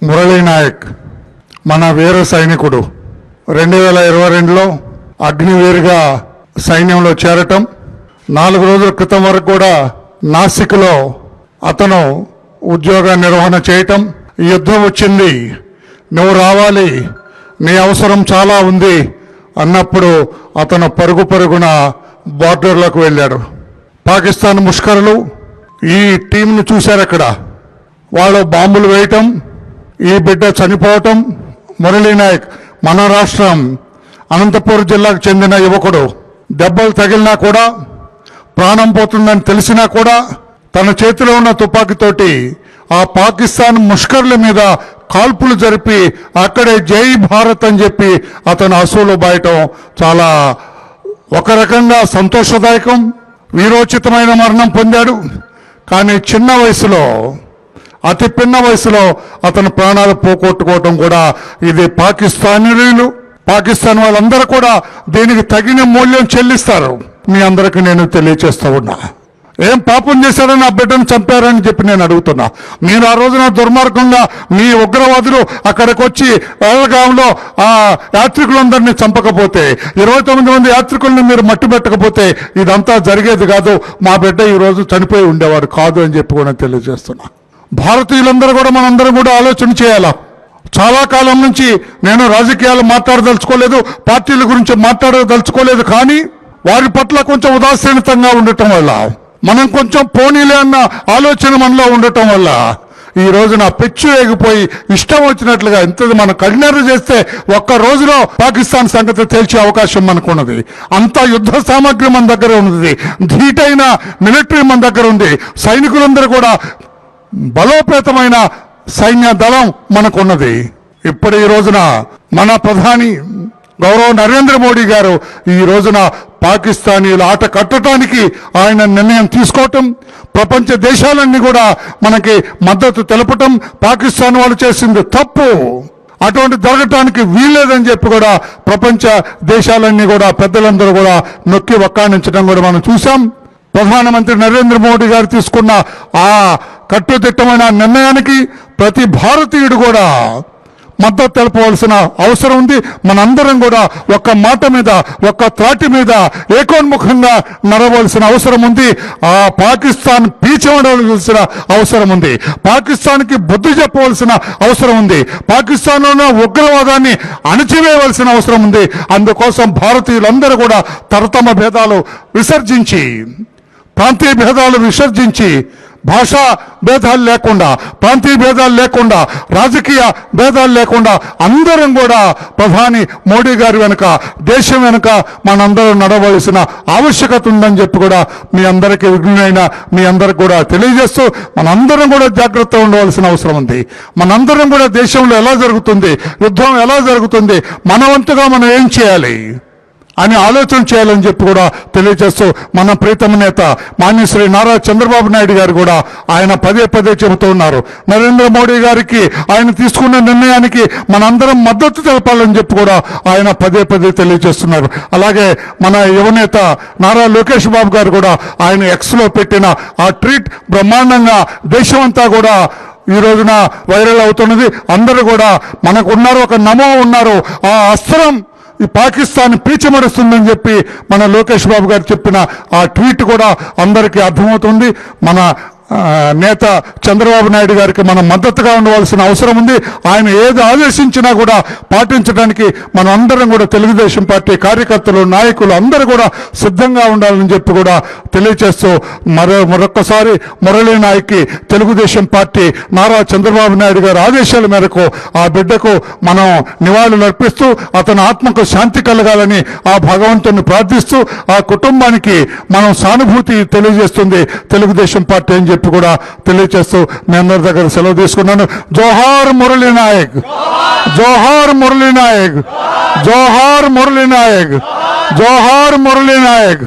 మురళీ నాయక్ మన వీర సైనికుడు 2022లో అగ్నివీరుగా సైన్యంలో చేరటం, 4 రోజుల క్రితం వరకు కూడా నాసిక్లో అతను ఉద్యోగ నిర్వహణ చేయటం, యుద్ధం వచ్చింది, నువ్వు రావాలి, నీ అవసరం చాలా ఉంది అన్నప్పుడు అతను పరుగున బార్డర్లోకి వెళ్ళాడు. పాకిస్తాన్ ముష్కరులు ఈ టీంను చూశారు. అక్కడ వాళ్ళు బాంబులు వేయటం, ఈ బిడ్డ చనిపోవటం. మురళీ నాయక్ మన రాష్ట్రం అనంతపూర్ జిల్లాకు చెందిన యువకుడు. దెబ్బలు తగిలినా కూడా, ప్రాణం పోతుందని తెలిసినా కూడా తన చేతిలో ఉన్న తుపాకీతోటి ఆ పాకిస్తాన్ ముష్కర్ల మీద కాల్పులు జరిపి అక్కడే జై భారత్ అని చెప్పి అతను అసూలు బాయటం చాలా ఒక రకంగా సంతోషదాయకం. వీరోచితమైన మరణం పొందాడు. కానీ చిన్న వయసులో, అతి పిన్న వయసులో అతను ప్రాణాలు పోగొట్టుకోవటం కూడా ఇది పాకిస్తానీయులు, పాకిస్తాన్ వాళ్ళందరూ కూడా దీనికి తగిన మూల్యం చెల్లిస్తారు. మీ అందరికీ నేను తెలియచేస్తూ ఉన్నా. ఏం పాపం చేశారని ఆ బిడ్డను చంపారని చెప్పి నేను అడుగుతున్నా. మీరు ఆ రోజున దుర్మార్గంగా మీ ఉగ్రవాదులు అక్కడికి వచ్చి వేలగాంలో ఆ యాత్రికులందరినీ చంపకపోతే, 29 మంది యాత్రికులను మీరు మట్టి పెట్టకపోతే ఇదంతా జరిగేది కాదు. మా బిడ్డ ఈ రోజు చనిపోయి ఉండేవాడు కాదు అని చెప్పి కూడా తెలియజేస్తున్నా. భారతీయులందరూ కూడా మనందరం కూడా ఆలోచన చేయాలా. చాలా కాలం నుంచి నేను రాజకీయాలు మాట్లాడదలుచుకోలేదు, పార్టీల గురించి మాట్లాడదలుచుకోలేదు. కానీ వారి పట్ల కొంచెం ఉదాసీనతంగా ఉండటం వల్ల, మనం కొంచెం పోనీలే అన్న ఆలోచన మనలో ఉండటం వల్ల ఈ రోజు నా పెచ్చు ఎగిపోయి ఇష్టం వచ్చినట్లుగా ఇంతది మనం కఠినరు చేస్తే ఒక్క రోజులో పాకిస్తాన్ సంగతి తేల్చే అవకాశం మనకున్నది. అంత యుద్ధ సామాగ్రి మన దగ్గర ఉన్నది, ధీటైన మిలిటరీ మన దగ్గర ఉంది, సైనికులందరూ కూడా బలోపేతమైన సైన్య దళం మనకున్నది. ఇప్పుడు ఈ రోజున మన ప్రధాని గౌరవ నరేంద్ర మోడీ గారు ఈ రోజున పాకిస్తానీల ఆట కట్టడానికి ఆయన నిర్ణయం తీసుకోవటం, ప్రపంచ దేశాలన్నీ కూడా మనకి మద్దతు తెలపటం, పాకిస్తాన్ వాళ్ళు చేసింది తప్పు, అటువంటి జరగటానికి వీల్లేదని చెప్పి కూడా ప్రపంచ దేశాలన్నీ కూడా పెద్దలందరూ కూడా నొక్కి వక్కాణించడం కూడా మనం చూసాం. ప్రధానమంత్రి నరేంద్ర మోడీ గారు తీసుకున్న ఆ కట్టుదిట్టమైన నిర్ణయానికి ప్రతి భారతీయుడు కూడా మద్దతు తెలపవలసిన అవసరం ఉంది. మనందరం కూడా ఒక్క మాట మీద, ఒక్క త్రాటి మీద ఏకోన్ముఖంగా నడవలసిన అవసరం ఉంది. ఆ పాకిస్తాన్ పీచవలసిన అవసరం ఉంది. పాకిస్తాన్కి బుద్ధి చెప్పవలసిన అవసరం ఉంది. పాకిస్తాన్లో ఉన్న ఉగ్రవాదాన్ని అణచివేయవలసిన అవసరం ఉంది. అందుకోసం భారతీయులందరూ కూడా తరతమ భేదాలు విసర్జించి, ప్రాంతీయ భేదాలు విసర్జించి, భాషా భేదాలు లేకుండా, ప్రాంతీయ భేదాలు లేకుండా, రాజకీయ భేదాలు లేకుండా అందరం కూడా ప్రధాని మోడీ గారి వెనుక, దేశం వెనుక మనందరం నడవలసిన ఆవశ్యకత ఉందని చెప్పి కూడా మీ అందరికీ విఘ్నులైన మీ అందరికి కూడా తెలియజేస్తూ మనందరం కూడా జాగ్రత్తగా ఉండవలసిన అవసరం ఉంది. మనందరం కూడా దేశంలో ఎలా జరుగుతుంది, యుద్ధం ఎలా జరుగుతుంది, మన వంతుగా మనం ఏం చేయాలి అని ఆలోచన చేయాలని చెప్పి కూడా తెలియజేస్తూ మన ప్రీతమ నేత మాన్యశ్రీ నారా చంద్రబాబు నాయుడు గారు కూడా ఆయన పదే చెబుతూ ఉన్నారు. నరేంద్ర మోడీ గారికి ఆయన తీసుకున్న నిర్ణయానికి మనందరం మద్దతు తెలపాలని చెప్పి కూడా ఆయన పదే తెలియజేస్తున్నారు. అలాగే మన యువనేత నారా లోకేష్ బాబు గారు కూడా ఆయన ఎక్స్లో పెట్టిన ఆ ట్వీట్ బ్రహ్మాండంగా దేశమంతా కూడా ఈ రోజున వైరల్ అవుతున్నది. అందరూ కూడా మనకు ఉన్నారు, ఒక నమో ఉన్నారు, ఆ అస్త్రం ఈ పాకిస్తాన్ పీచమరుస్తుందని చెప్పి మన లోకేష్ బాబు గారు చెప్పిన ఆ ట్వీట్ కూడా అందరికీ అర్థమవుతుంది. మన నేత చంద్రబాబు నాయుడు గారికి మనం మద్దతుగా ఉండవలసిన అవసరం ఉంది. ఆయన ఏది ఆదేశించినా కూడా పాటించడానికి మనం అందరం కూడా తెలుగుదేశం పార్టీ కార్యకర్తలు, నాయకులు అందరూ కూడా సిద్ధంగా ఉండాలని చెప్పి కూడా తెలియజేస్తూ మరొక్కసారి మురళీ నాయక్కి తెలుగుదేశం పార్టీ నారా చంద్రబాబు నాయుడు గారి ఆదేశాల మేరకు ఆ బిడ్డకు మనం నివాళులు అర్పిస్తూ అతని ఆత్మకు శాంతి కలగాలని ఆ భగవంతుని ప్రార్థిస్తూ ఆ కుటుంబానికి మనం సానుభూతి తెలియజేస్తుంది తెలుగుదేశం పార్టీ అని చెప్పి కూడా తెలియజేస్తూ మీ అందరి దగ్గర సెలవు తీసుకున్నాను. జోహార్ మురళీ నాయక్, జోహార్ మురళీ నాయక్, జోహార్ మురళీ నాయక్, జోహార్ మురళీ నాయక్.